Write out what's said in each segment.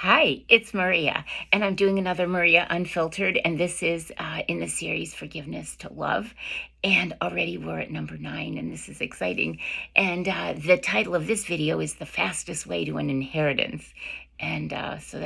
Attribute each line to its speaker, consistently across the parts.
Speaker 1: Hi, it's Maria, and I'm doing another Maria Unfiltered, and this is in the series Forgiveness to Love. And already we're at number 9, and this is exciting. And the title of this video is The Fastest Way to an Inheritance. And so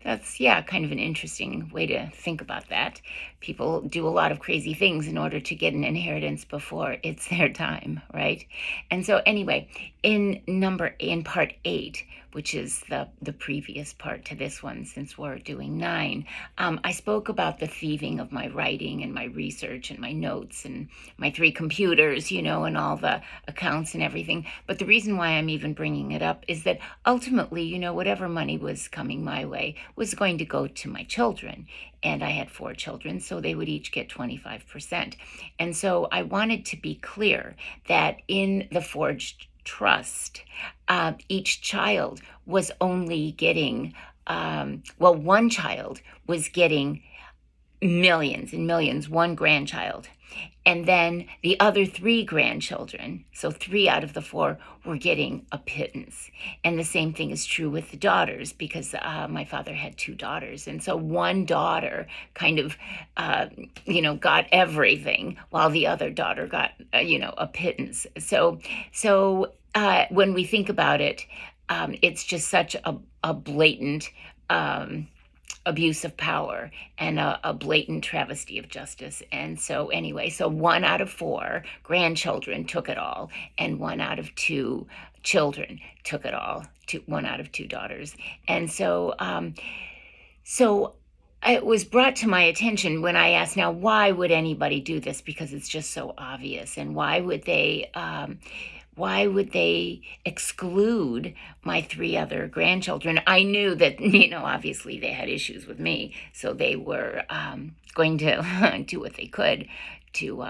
Speaker 1: that's, yeah, kind of an interesting way to think about that. People do a lot of crazy things in order to get an inheritance before it's their time, right? And so anyway, in part 8, which is the previous part to this one, since we're doing 9, I spoke about the thieving of my writing and my research and my notes and my 3 computers, and all the accounts and everything. But the reason why I'm even bringing it up is that ultimately, whatever money was coming my way was going to go to my children. And I had 4 children, so they would each get 25%. And so I wanted to be clear that in the forged trust, each child was only getting, one child was getting millions and millions, one grandchild. And then the other 3 grandchildren, so 3 out of the 4, were getting a pittance. And the same thing is true with the daughters, because my father had 2 daughters. And so one daughter kind of, got everything, while the other daughter got, a pittance. So when we think about it, it's just such a blatant abuse of power and a blatant travesty of justice. And so anyway, so 1 out of 4 grandchildren took it all, and 1 out of 2 children took it all, 1 out of 2 daughters. And so it was brought to my attention when I asked, now, why would anybody do this? Because it's just so obvious. And why would they exclude my 3 other grandchildren? I knew that, obviously they had issues with me, so they were going to do what they could to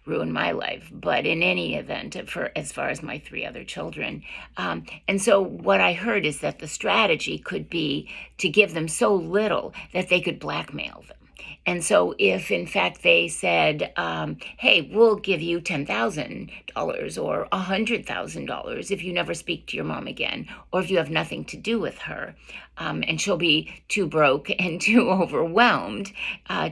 Speaker 1: ruin my life. But in any event, as far as my 3 other children. And so what I heard is that the strategy could be to give them so little that they could blackmail them. And so if, in fact, they said, hey, we'll give you $10,000 or $100,000 if you never speak to your mom again, or if you have nothing to do with her, and she'll be too broke and too overwhelmed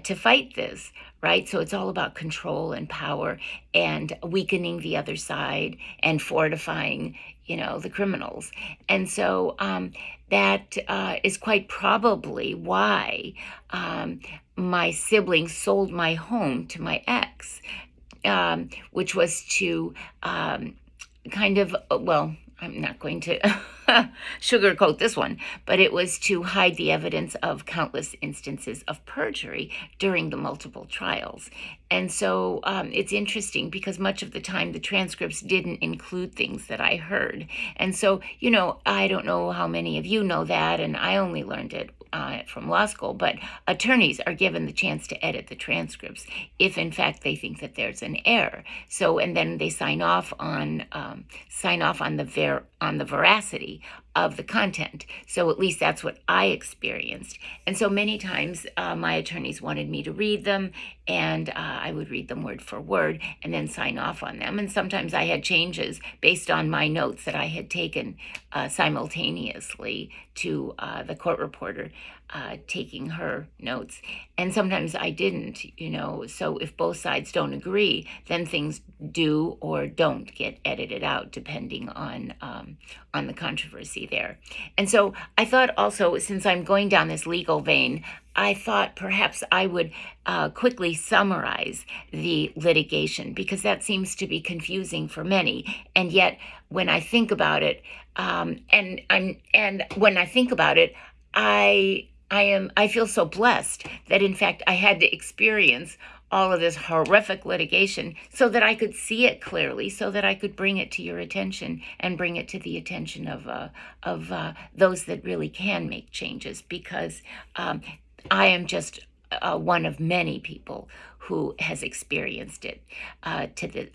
Speaker 1: to fight this, right? So it's all about control and power and weakening the other side and fortifying, the criminals. And so that is quite probably why my siblings sold my home to my ex, which was to kind of, I'm not going to sugarcoat this one, but it was to hide the evidence of countless instances of perjury during the multiple trials. And so it's interesting because much of the time the transcripts didn't include things that I heard. And so, I don't know how many of you know that, and I only learned it from law school, but attorneys are given the chance to edit the transcripts if, in fact, they think that there's an error. So, and then they sign off on the veracity of the content. So at least that's what I experienced. And so many times my attorneys wanted me to read them, and I would read them word for word and then sign off on them. And sometimes I had changes based on my notes that I had taken simultaneously to the court reporter taking her notes. And sometimes I didn't, so if both sides don't agree, then things do or don't get edited out depending on the controversy there. And so I thought also, since I'm going down this legal vein, I thought perhaps I would quickly summarize the litigation, because that seems to be confusing for many. And yet, when I think about it, I feel so blessed that, in fact, I had to experience all of this horrific litigation so that I could see it clearly, so that I could bring it to your attention and bring it to the attention of those that really can make changes, because I am just one of many people who has experienced it.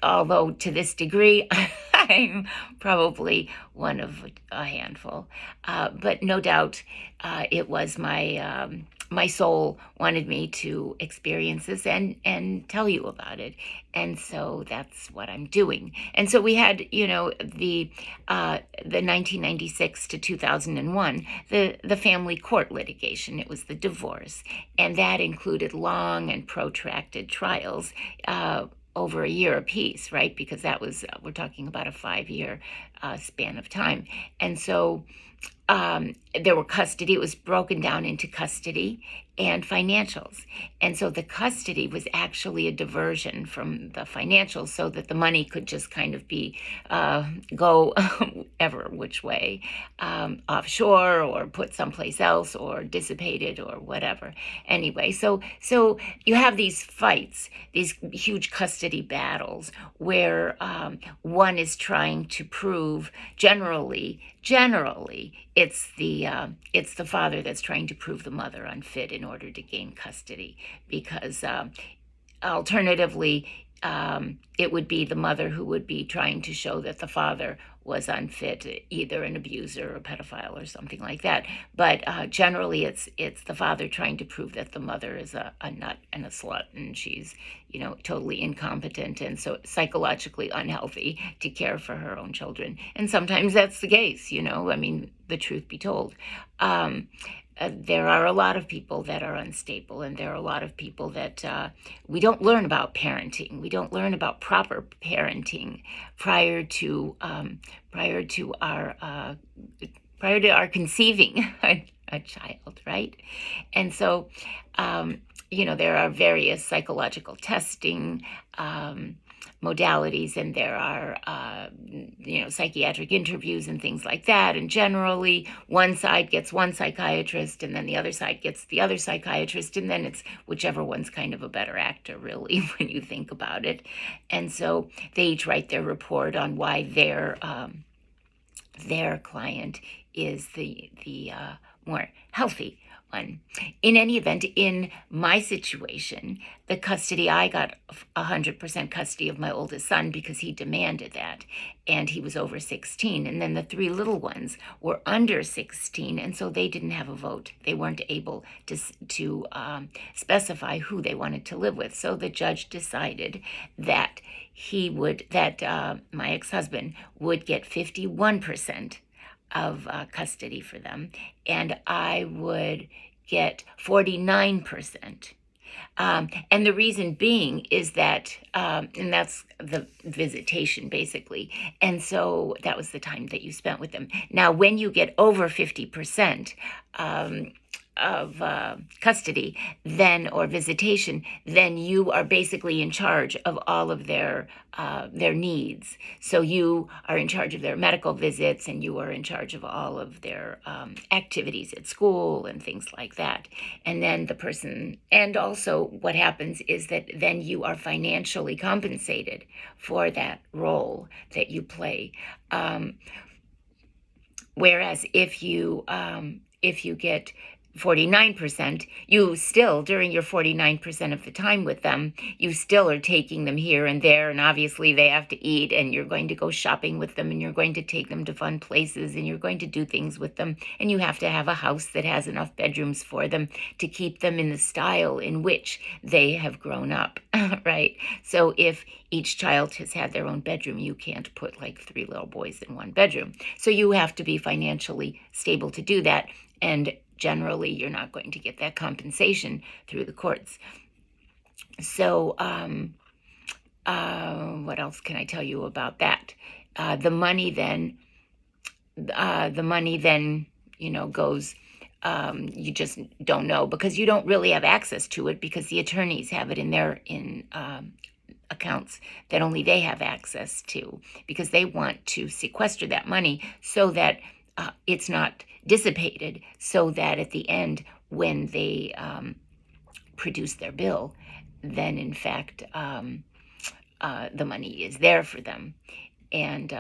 Speaker 1: Although to this degree, I'm probably one of a handful. But no doubt it was my my soul wanted me to experience this and tell you about it, and so that's what I'm doing. And so we had, the 1996 to 2001, the family court litigation. It was the divorce, and that included long and protracted trials. Over a year apiece, right? Because that was, we're talking about a 5 year span of time. And so there were custody. It was broken down into custody and financials. And so the custody was actually a diversion from the financials so that the money could just kind of be go ever which way, offshore or put someplace else or dissipated or whatever. Anyway, so you have these fights, these huge custody battles where one is trying to prove generally it's the father that's trying to prove the mother unfit in order to gain custody, because alternatively, it would be the mother who would be trying to show that the father was unfit, either an abuser or a pedophile or something like that. But generally, it's the father trying to prove that the mother is a nut and a slut, and she's totally incompetent and so psychologically unhealthy to care for her own children. And sometimes that's the case. I mean, the truth be told. There are a lot of people that are unstable, and there are a lot of people that we don't learn about parenting. We don't learn about proper parenting prior to our conceiving a child, right? And so, there are various psychological testing modalities, and there are psychiatric interviews and things like that, and generally one side gets one psychiatrist and then the other side gets the other psychiatrist, and then it's whichever one's kind of a better actor, really, when you think about it. And so they each write their report on why their client is the more healthy one. In any event, in my situation, the custody, I got 100% custody of my oldest son because he demanded that, and he was over 16. And then the three little ones were under 16, and so they didn't have a vote. They weren't able to specify who they wanted to live with. So the judge decided that my ex-husband would get 51% of custody for them, and I would get 49%. And the reason being is that, and that's the visitation basically. And so that was the time that you spent with them. Now, when you get over 50%, of custody, then, or visitation, then you are basically in charge of all of their needs. So you are in charge of their medical visits, and you are in charge of all of their activities at school and things like that. And then and also what happens is that then you are financially compensated for that role that you play. Whereas if you get 49%, you still, during your 49% of the time with them, you still are taking them here and there, and obviously they have to eat, and you're going to go shopping with them, and you're going to take them to fun places, and you're going to do things with them, and you have to have a house that has enough bedrooms for them to keep them in the style in which they have grown up, right? So if each child has had their own bedroom, you can't put like 3 little boys in one bedroom. So you have to be financially stable to do that, and generally you're not going to get that compensation through the courts. So what else can I tell you about that? The money then goes, you just don't know, because you don't really have access to it, because the attorneys have it in their accounts that only they have access to, because they want to sequester that money so that it's not dissipated, so that at the end, when they produce their bill, then in fact the money is there for them. And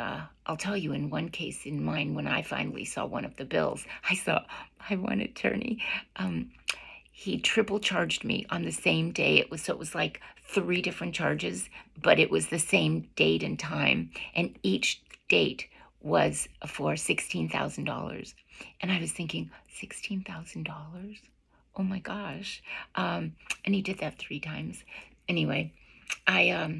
Speaker 1: I'll tell you, in one case in mine, when I finally saw one of the bills, I saw my one attorney, he triple charged me on the same day. It was like 3 different charges, but it was the same date and time, and each date was for $16,000. And I was thinking, $16,000? Oh my gosh. And he did that 3 times. Anyway, I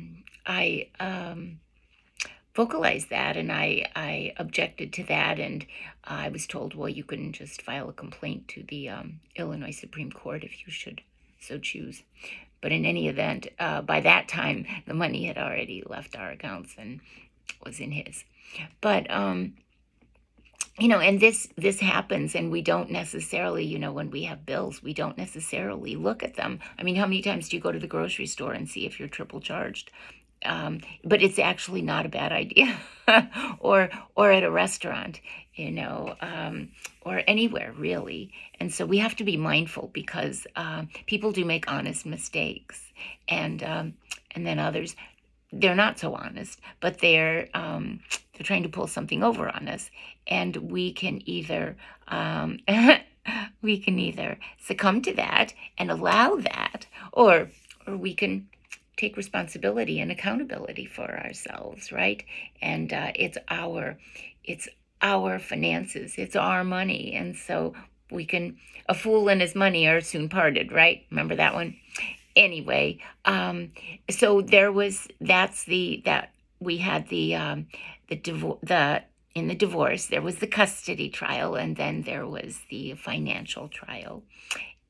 Speaker 1: vocalized that, and I objected to that, and I was told, well, you can just file a complaint to the Illinois Supreme Court if you should so choose. But in any event, by that time, the money had already left our accounts and was in his. But and this happens, and we don't necessarily, when we have bills, we don't necessarily look at them. I mean, how many times do you go to the grocery store and see if you're triple charged? But it's actually not a bad idea. or at a restaurant, or anywhere really. And so we have to be mindful, because people do make honest mistakes, and then others, they're not so honest, but they're trying to pull something over on us, and we can either we can either succumb to that and allow that, or we can take responsibility and accountability for ourselves, right? And it's our finances, it's our money, and so we can. A fool and his money are soon parted, right? Remember that one? Anyway, so that we had in the divorce there was the custody trial, and then there was the financial trial,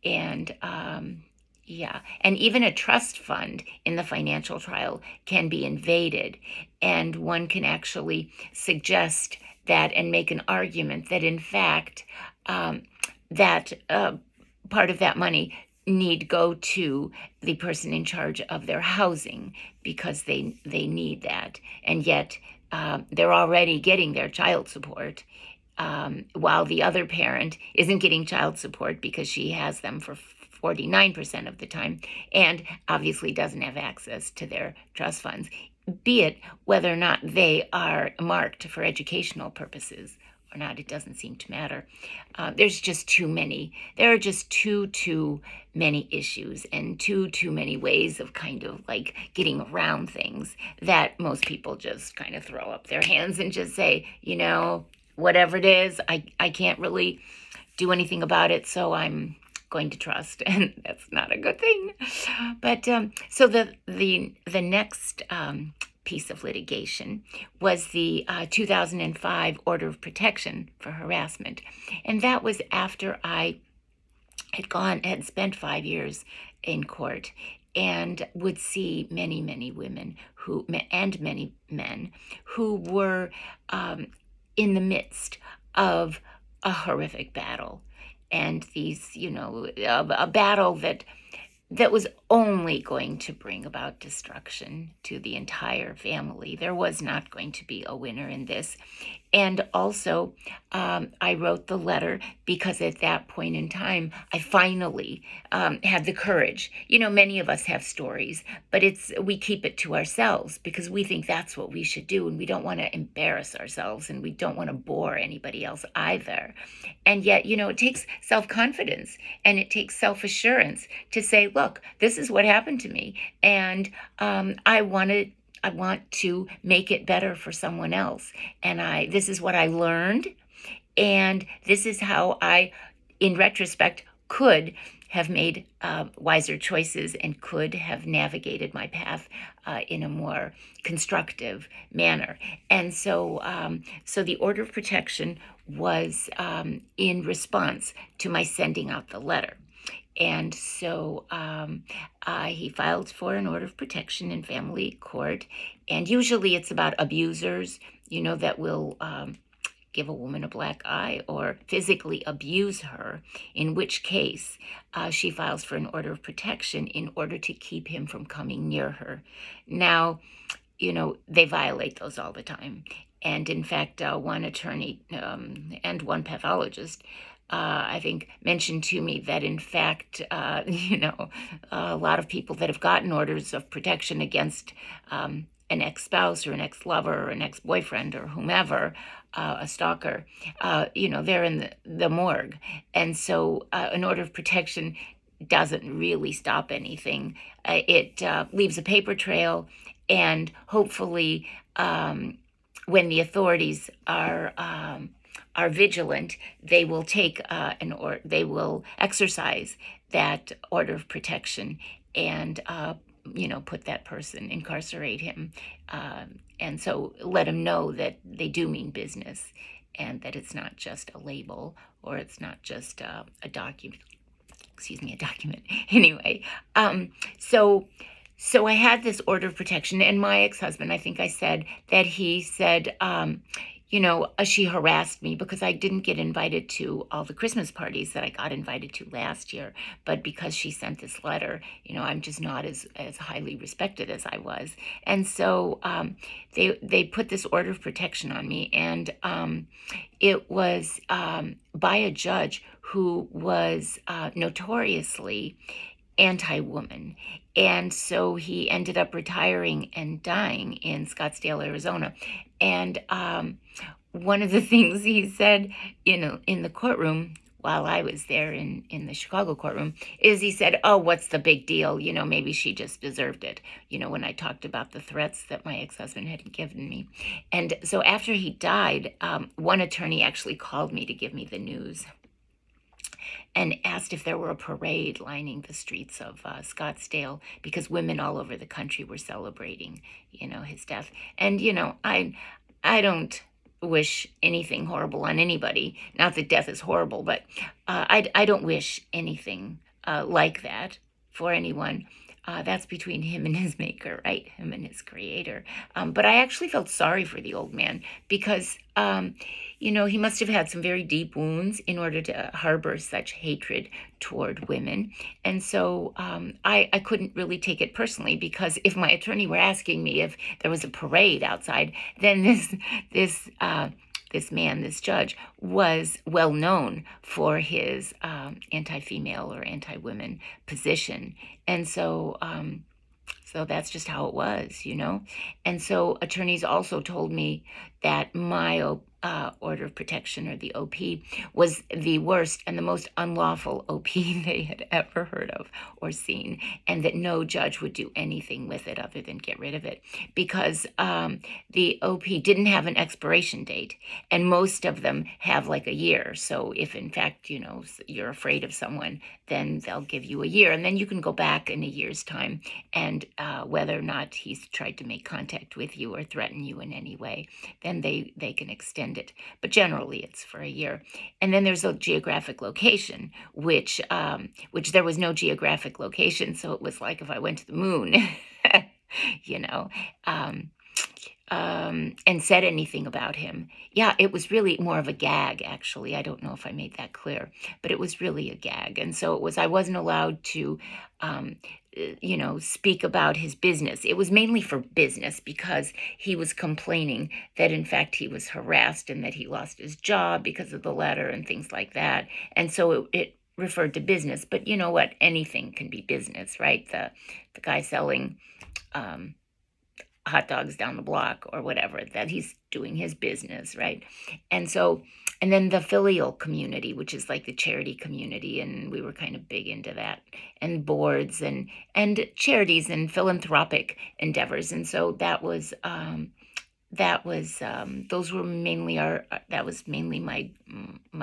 Speaker 1: and yeah, and even a trust fund in the financial trial can be invaded, and one can actually suggest that and make an argument that in fact that part of that money need go to the person in charge of their housing, because they need that, and yet they're already getting their child support, while the other parent isn't getting child support because she has them for 49% of the time, and obviously doesn't have access to their trust funds, be it whether or not they are marked for educational purposes or not. It doesn't seem to matter. There's just too many. There are just too many issues, and too many ways of kind of like getting around things, that most people just kind of throw up their hands and just say, whatever it is, I can't really do anything about it, so I'm going to trust, and that's not a good thing. But so the next piece of litigation was the 2005 order of protection for harassment, and that was after I had spent 5 years in court, and would see many women and many men who were in the midst of a horrific battle, and a battle that was only going to bring about destruction to the entire family. There was not going to be a winner in this. And also, I wrote the letter because at that point in time, I finally had the courage. Many of us have stories, but we keep it to ourselves because we think that's what we should do, and we don't want to embarrass ourselves, and we don't want to bore anybody else either. And yet, it takes self-confidence, and it takes self-assurance to say, look, this is what happened to me, and I want to make it better for someone else. And this is what I learned, and this is how I, in retrospect, could have made wiser choices and could have navigated my path in a more constructive manner. And so the order of protection was in response to my sending out the letter. And so he filed for an order of protection in family court. And usually it's about abusers, that will give a woman a black eye or physically abuse her, in which case she files for an order of protection in order to keep him from coming near her. Now, they violate those all the time. And in fact, one attorney and one pathologist, I think, mentioned to me that in fact, a lot of people that have gotten orders of protection against an ex-spouse or an ex-lover or an ex-boyfriend or whomever, a stalker, they're in the morgue. And so an order of protection doesn't really stop anything. It leaves a paper trail, and hopefully when the authorities are are vigilant, they will take they will exercise that order of protection and put that person, incarcerate him, and so let him know that they do mean business, and that it's not just a label, or it's not just a document. Excuse me, a document. Anyway, so I had this order of protection, and my ex-husband, I think I said that he said, she harassed me because I didn't get invited to all the Christmas parties that I got invited to last year. But because she sent this letter, I'm just not as highly respected as I was. And so they put this order of protection on me, and it was by a judge who was notoriously anti-woman. And so he ended up retiring and dying in Scottsdale, Arizona. And one of the things he said, in the courtroom while I was there in the Chicago courtroom, is he said, "Oh, what's the big deal? Maybe she just deserved it." When I talked about the threats that my ex-husband had given me. And so after he died, one attorney actually called me to give me the news and asked if there were a parade lining the streets of Scottsdale, because women all over the country were celebrating, his death. And I don't wish anything horrible on anybody. Not that death is horrible, but I don't wish anything like that for anyone. That's between him and his maker, right? Him and his creator. But I actually felt sorry for the old man, because he must have had some very deep wounds in order to harbor such hatred toward women. And so I couldn't really take it personally, because if my attorney were asking me if there was a parade outside, then this man, this judge, was well known for his anti-female or anti-women position. And so that's just how it was. And so attorneys also told me that my order of protection, or the OP, was the worst and the most unlawful OP they had ever heard of or seen, and that no judge would do anything with it other than get rid of it, because the OP didn't have an expiration date, and most of them have like a year. So if in fact, you're afraid of someone, then they'll give you a year, and then you can go back in a year's time, and whether or not he's tried to make contact with you or threaten you in any way, then they can extend it. But generally it's for a year. And then there's a geographic location, which there was no geographic location. So it was like if I went to the moon, you know, um, and said anything about him. Yeah, it was really more of a gag, actually. I don't know if I made that clear, but it was really a gag. And so I wasn't allowed to, speak about his business. It was mainly for business, because he was complaining that, in fact, he was harassed and that he lost his job because of the letter and things like that. And so it referred to business. But you know what? Anything can be business, right? The guy selling hot dogs down the block or whatever, that he's doing his business, right? And so, and then the filial community, which is like the charity community, and we were kind of big into that, and boards and charities and philanthropic endeavors. And so those were mainly that was mainly my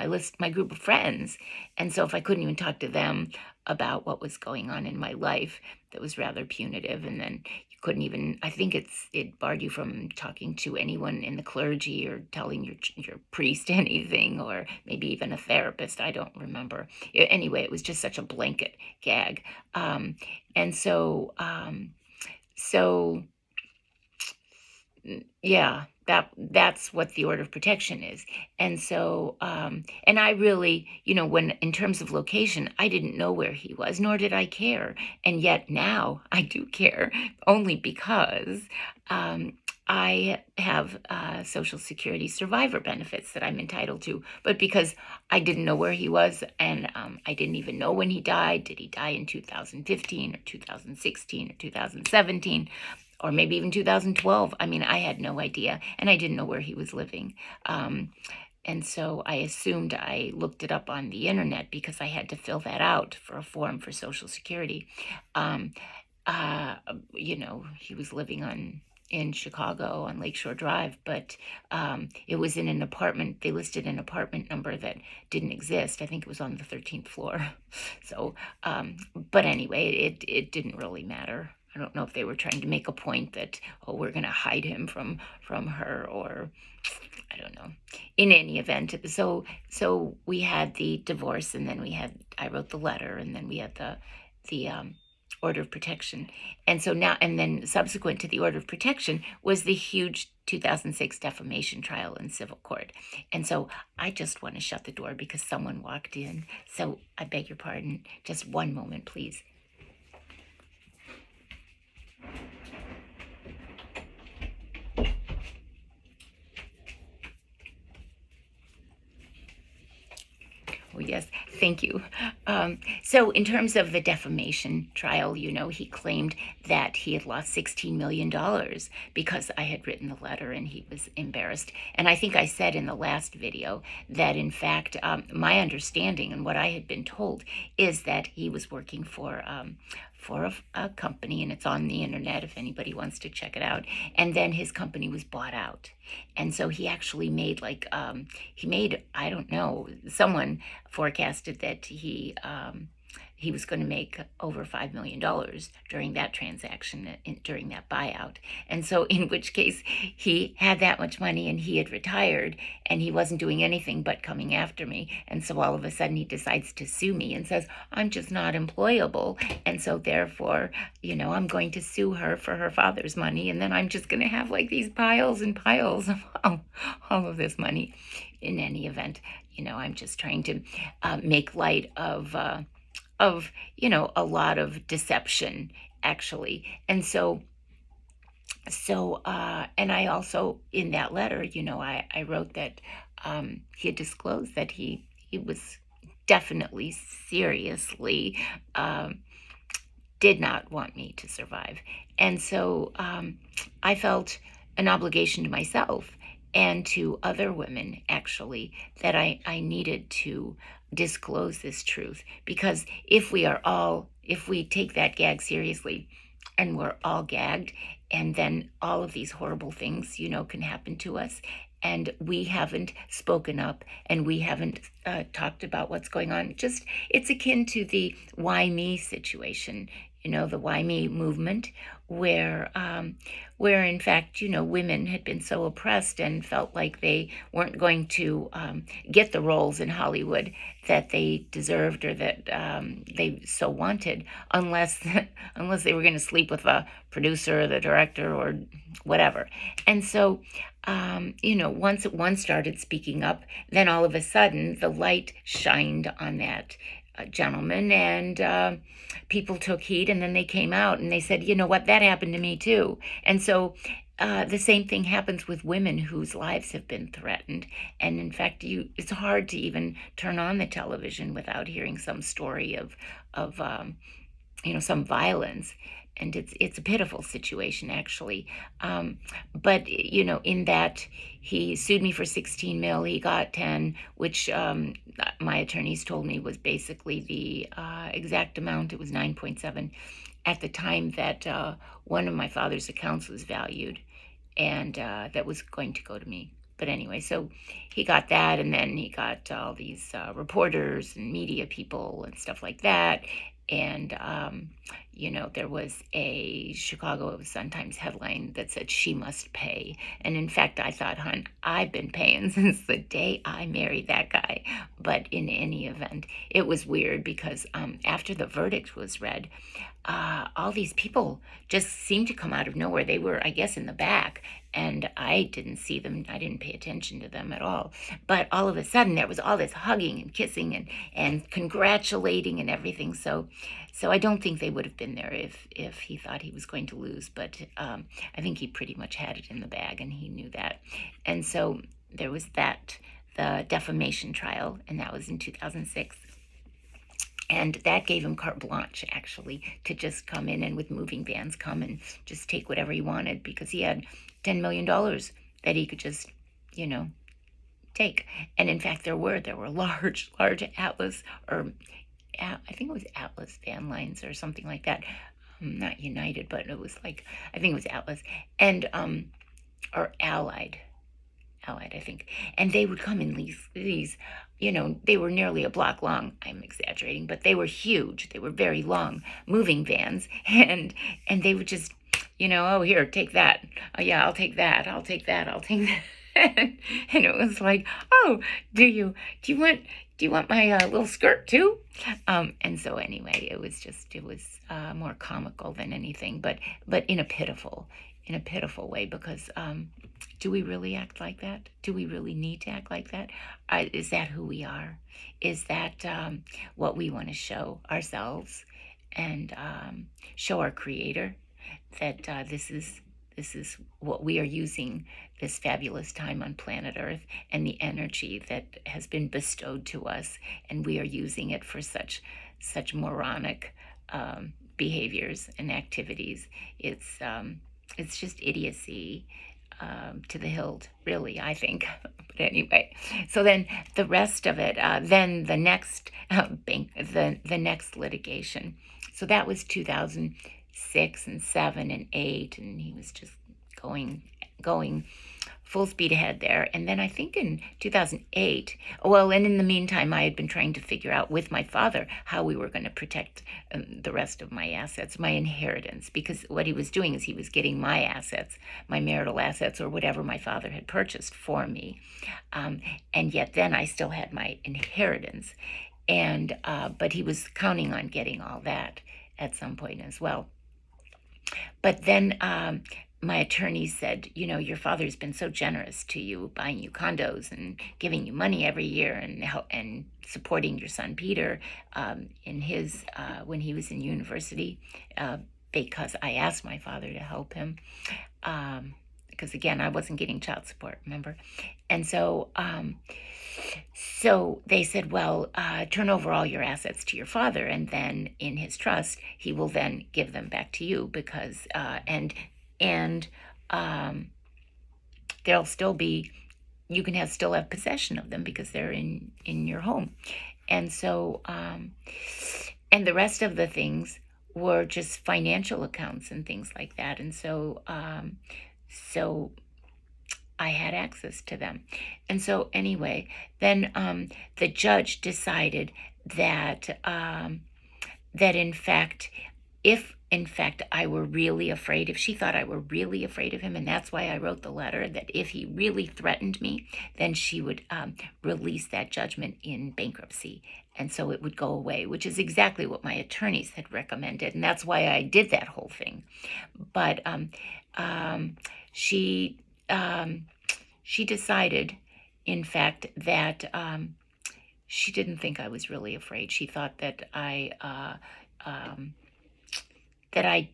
Speaker 1: list, my group of friends. And so if I couldn't even talk to them about what was going on in my life, that was rather punitive. And then you couldn't even, I think it barred you from talking to anyone in the clergy, or telling your priest anything, or maybe even a therapist. I don't remember. Anyway, it was just such a blanket gag. And so yeah, that's what the order of protection is. And so and I really, when in terms of location, I didn't know where he was, nor did I care. And yet now I do care, only because I have Social Security survivor benefits that I'm entitled to. But because I didn't know where he was, and I didn't even know when he died. Did he die in 2015 or 2016 or 2017? Or maybe even 2012. I mean, I had no idea, and I didn't know where he was living. And so I assumed, I looked it up on the internet, because I had to fill that out for a form for Social Security. He was living in Chicago on Lakeshore Drive, but it was in an apartment. They listed an apartment number that didn't exist. I think it was on the 13th floor. So, but anyway, it didn't really matter. I don't know if they were trying to make a point that, oh, we're going to hide him from her, or I don't know. In any event, so we had the divorce, and then I wrote the letter, and then we had the order of protection. And so now, and then subsequent to the order of protection was the huge 2006 defamation trial in civil court. And so I just want to shut the door because someone walked in. So I beg your pardon. Just one moment, please. Oh, yes, thank you. So in terms of the defamation trial, he claimed that he had lost $16 million because I had written the letter and he was embarrassed. And I think I said in the last video that, in fact, my understanding and what I had been told is that he was working for a company, and it's on the internet if anybody wants to check it out. And then his company was bought out. And so he actually made I don't know, someone forecasted that he was going to make over $5 million during that transaction, during that buyout. And so in which case he had that much money and he had retired and he wasn't doing anything but coming after me. And so all of a sudden he decides to sue me and says, I'm just not employable. And so therefore, I'm going to sue her for her father's money. And then I'm just going to have like these piles and piles of all of this money. In any event, I'm just trying to make light of a lot of deception, actually. And so and I also, in that letter, I wrote that he had disclosed that he was definitely, seriously, did not want me to survive. And so I felt an obligation to myself and to other women, actually, that I needed to disclose this truth. Because if we take that gag seriously and we're all gagged, and then all of these horrible things, can happen to us, and we haven't spoken up and we haven't talked about what's going on. It's akin to the why me situation, the why me movement, where in fact, women had been so oppressed and felt like they weren't going to get the roles in Hollywood that they deserved or that they so wanted, unless they were going to sleep with the producer or the director or whatever. And so, once one started speaking up, then all of a sudden the light shined on that gentleman, and people took heed, and then they came out and they said, you know what, that happened to me too. And so the same thing happens with women whose lives have been threatened. And in fact, it's hard to even turn on the television without hearing some story of some violence. And it's a pitiful situation, actually. But in that he sued me for 16 mil, he got 10, which my attorneys told me was basically the exact amount. It was 9.7 at the time that one of my father's accounts was valued, and that was going to go to me. But anyway, so he got that, and then he got all these reporters and media people and stuff like that. And, there was a Chicago Sun-Times headline that said, she must pay. And in fact, I thought, hon, I've been paying since the day I married that guy. But in any event, it was weird because after the verdict was read, all these people just seemed to come out of nowhere. They were, I guess, in the back, and I didn't see them. I didn't pay attention to them at all. But all of a sudden, there was all this hugging and kissing and congratulating and everything. So I don't think they would have been there if he thought he was going to lose. But I think he pretty much had it in the bag, and he knew that. And so there was the defamation trial, and that was in 2006. And that gave him carte blanche, actually, to just come in and with moving vans come and just take whatever he wanted, because he had $10 million that he could just, take. And in fact, there were large Atlas, or I think it was Atlas van lines or something like that, not United, but it was like, I think it was Atlas, and or Allied, I think. And they would come in these, they were nearly a block long. I'm exaggerating, but they were huge. They were very long moving vans, and they would just, oh, here, take that. Oh yeah, I'll take that. I'll take that. I'll take that. And it was like, oh, do you want my little skirt too? And so anyway, it was more comical than anything, but in a pitiful way, because do we really act like that? Do we really need to act like that? Is that who we are? Is that what we want to show ourselves and show our Creator that this is what we are using this fabulous time on planet Earth, and the energy that has been bestowed to us, and we are using it for such moronic behaviors and activities. It's just idiocy to the hilt, really, I think. But anyway, so then the rest of it, then the next the next litigation. So that was 2006 and 7 and 8, and he was just going full speed ahead there. And then I think in 2008, well, and in the meantime, I had been trying to figure out with my father how we were going to protect the rest of my assets, my inheritance, because what he was doing is he was getting my assets, my marital assets, or whatever my father had purchased for me. And yet then I still had my inheritance. And but he was counting on getting all that at some point as well. But then my attorney said, your father's been so generous to you, buying you condos and giving you money every year, and supporting your son Peter in his when he was in university, because I asked my father to help him. Because again, I wasn't getting child support, remember? And so they said, well, turn over all your assets to your father, and then in his trust, he will then give them back to you, because and they'll still be, you can still have possession of them because they're in your home. And so and the rest of the things were just financial accounts and things like that. And so so I had access to them. And so anyway, then the judge decided that that in fact, if in fact I were really afraid, if she thought I were really afraid of him, and that's why I wrote the letter, that if he really threatened me, then she would release that judgment in bankruptcy. And so it would go away, which is exactly what my attorneys had recommended. And that's why I did that whole thing. But she decided, in fact, that she didn't think I was really afraid. She thought that I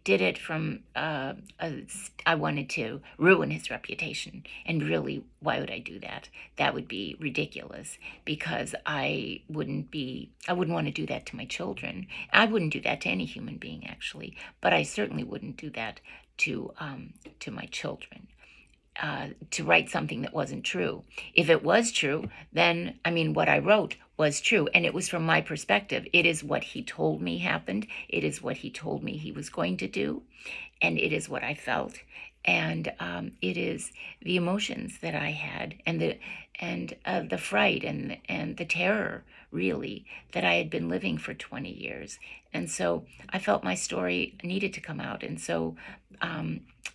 Speaker 1: did it from I wanted to ruin his reputation. And really, why would I do that? That would be ridiculous, because I wouldn't want to do that to my children. I wouldn't do that to any human being, actually, but I certainly wouldn't do that to my children. To write something that wasn't true. If it was true, then, I mean, what I wrote was true, and it was from my perspective. It is what he told me happened. It is what he told me he was going to do, and it is what I felt, and it is the emotions that I had, and the fright and the terror, really, that I had been living for 20 years. And so I felt my story needed to come out. And so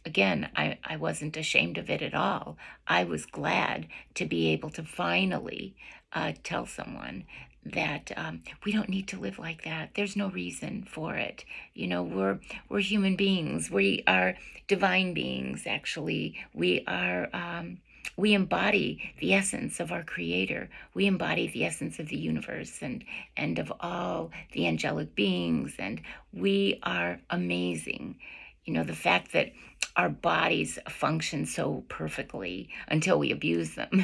Speaker 1: again, I wasn't ashamed of it at all. I was glad to be able to finally tell someone that we don't need to live like that. There's no reason for it. We're human beings. We are divine beings, actually. We embody the essence of our Creator. We embody the essence of the universe and of all the angelic beings, and we are amazing. The fact that our bodies function so perfectly until we abuse them,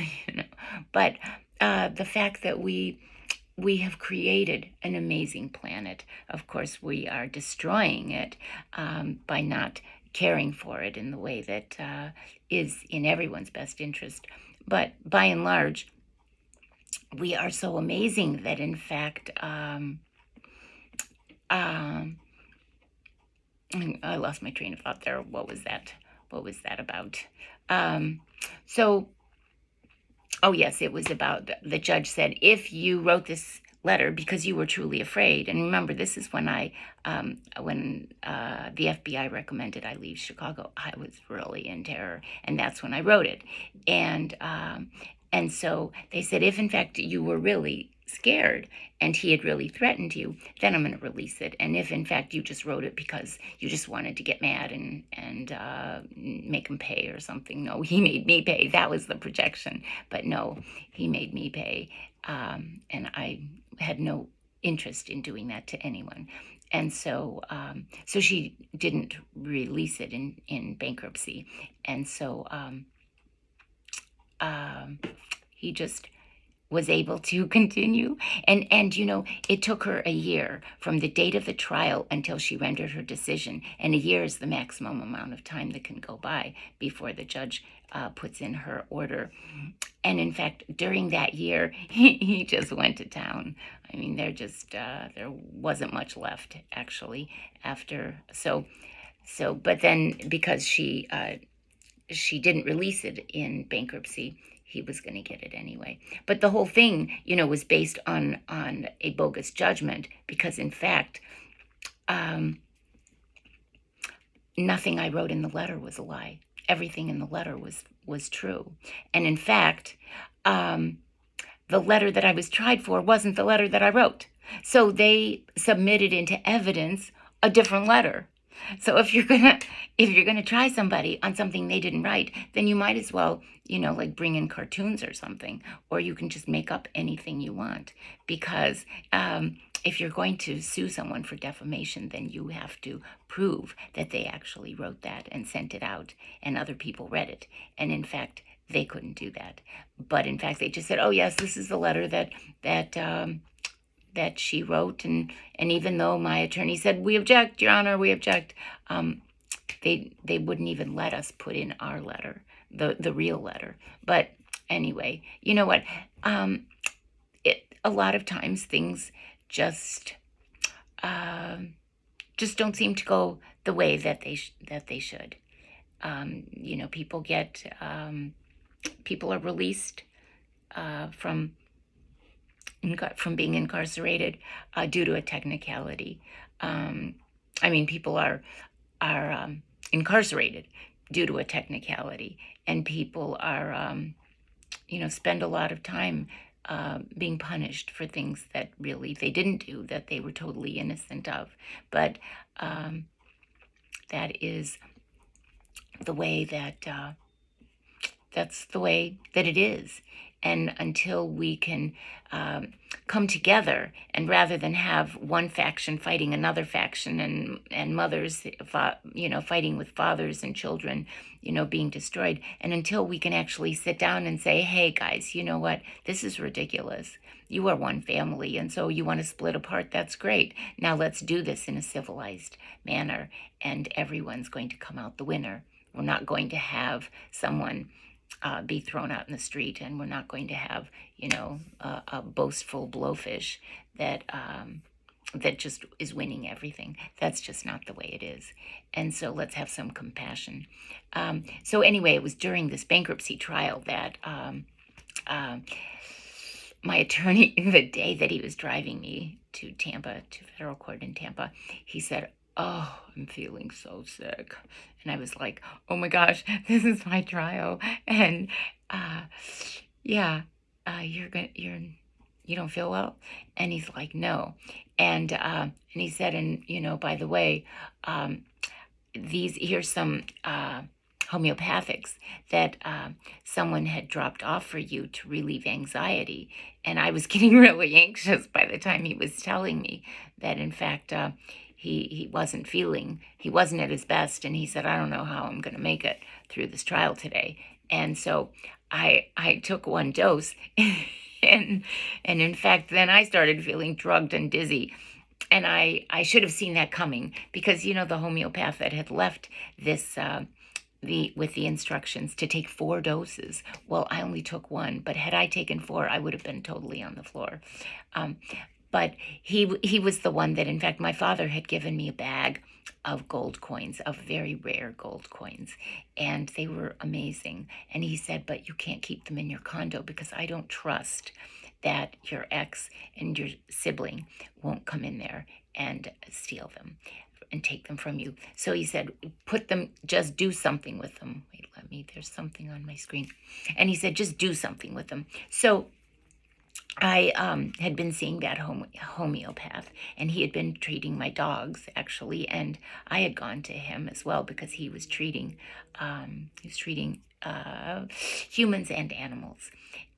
Speaker 1: but the fact that we have created an amazing planet. Of course, we are destroying it by not caring for it in the way that is in everyone's best interest. But by and large, we are so amazing that, in fact, I lost my train of thought there. What was that? What was that about? Um, so, oh yes, it was about the judge said, if you wrote this letter because you were truly afraid, and remember, this is when the FBI recommended I leave Chicago, I was really in terror, and that's when I wrote it. And so they said, if in fact you were really scared and he had really threatened you, then I'm going to release it. And if in fact you just wrote it because you just wanted to get mad and make him pay or something, no, he made me pay. That was the projection. But no, he made me pay. And I had no interest in doing that to anyone. And so she didn't release it in bankruptcy. And so he just was able to continue. And it took her a year from the date of the trial until she rendered her decision. And a year is the maximum amount of time that can go by before the judge puts in her order. And in fact, during that year, he just went to town. I mean, there wasn't much left actually after. But then because she didn't release it in bankruptcy, he was going to get it anyway. But the whole thing, was based on a bogus judgment because, in fact, nothing I wrote in the letter was a lie. Everything in the letter was true. And in fact, the letter that I was tried for wasn't the letter that I wrote. So they submitted into evidence a different letter. So if you're gonna try somebody on something they didn't write, then you might as well, like bring in cartoons or something, or you can just make up anything you want. Because if you're going to sue someone for defamation, then you have to prove that they actually wrote that and sent it out, and other people read it. And in fact, they couldn't do that. But in fact, they just said, "Oh yes, this is the letter that she wrote," and even though my attorney said, "We object, Your Honor, we object," they wouldn't even let us put in our letter, the real letter. But anyway, you know what? A lot of times things just don't seem to go the way that they should. People are released from being incarcerated due to a technicality. People are incarcerated due to a technicality, and people are, spend a lot of time being punished for things that really they didn't do, that they were totally innocent of. But that is the way that's the way that it is. And until we can come together, and rather than have one faction fighting another faction, and mothers, fighting with fathers, and children, being destroyed, and until we can actually sit down and say, hey guys, you know what, this is ridiculous. You are one family, and so you want to split apart, that's great. Now let's do this in a civilized manner, and everyone's going to come out the winner. We're not going to have someone be thrown out in the street, and we're not going to have, a boastful blowfish that just is winning everything. That's just not the way it is. And so let's have some compassion. So anyway, it was during this bankruptcy trial that my attorney, the day that he was driving me to Tampa, to federal court in Tampa, he said, "Oh, I'm feeling so sick." And I was like, "Oh my gosh, this is my trial." And you don't feel well? And he's like, "No." And he said, "And by the way, here's some homeopathics that someone had dropped off for you to relieve anxiety." And I was getting really anxious by the time he was telling me that, in fact, he wasn't at his best, and he said, "I don't know how I'm going to make it through this trial today." And so I took one dose, and in fact, then I started feeling drugged and dizzy. And I should have seen that coming, because the homeopath that had left this with the instructions to take 4 doses. Well, I only took 1, but had I taken 4, I would have been totally on the floor. But he was the one that, in fact, my father had given me a bag of gold coins, of very rare gold coins, and they were amazing. And he said, but you can't keep them in your condo because I don't trust that your ex and your sibling won't come in there and steal them and take them from you. So he said, put them, just do something with them. Wait, there's something on my screen. And he said, just do something with them. So I had been seeing that homeopath, and he had been treating my dogs actually, and I had gone to him as well because he was treating humans and animals,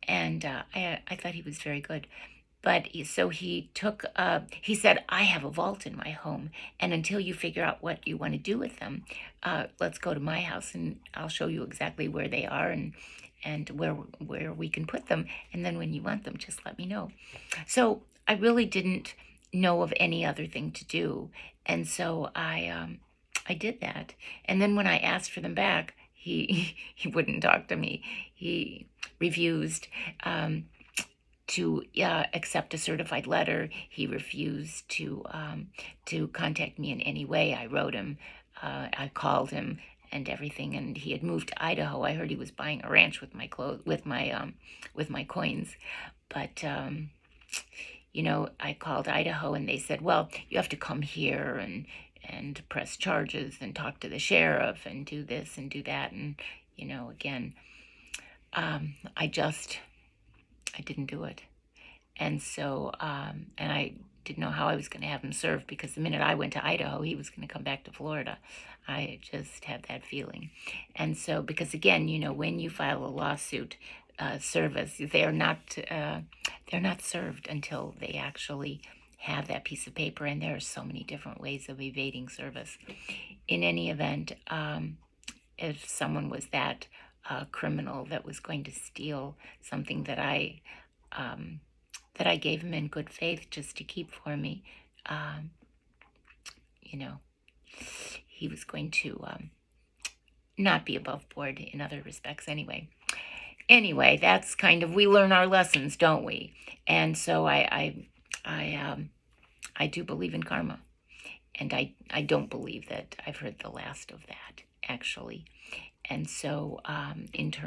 Speaker 1: and I thought he was very good. But so he said, I have a vault in my home, and until you figure out what you want to do with them, let's go to my house and I'll show you exactly where they are and where we can put them. And then when you want them, just let me know. So I really didn't know of any other thing to do. And so I did that. And then when I asked for them back, he wouldn't talk to me. He refused. To accept a certified letter. He refused to contact me in any way. I wrote him, I called him, and everything. And he had moved to Idaho. I heard he was buying a ranch with my with my coins. But I called Idaho, and they said, well, you have to come here and press charges and talk to the sheriff and do this and do that. And again, I didn't do it. And so, and I didn't know how I was going to have him served because the minute I went to Idaho, he was going to come back to Florida. I just had that feeling. And so, because again, when you file a lawsuit, service, they're not served until they actually have that piece of paper. And there are so many different ways of evading service. In any event, if someone was that criminal that was going to steal something that I gave him in good faith just to keep for me, he was going to not be above board in other respects anyway. Anyway, that's kind of, we learn our lessons, don't we? And so I do believe in karma, and I don't believe that I've heard the last of that actually. And so in terms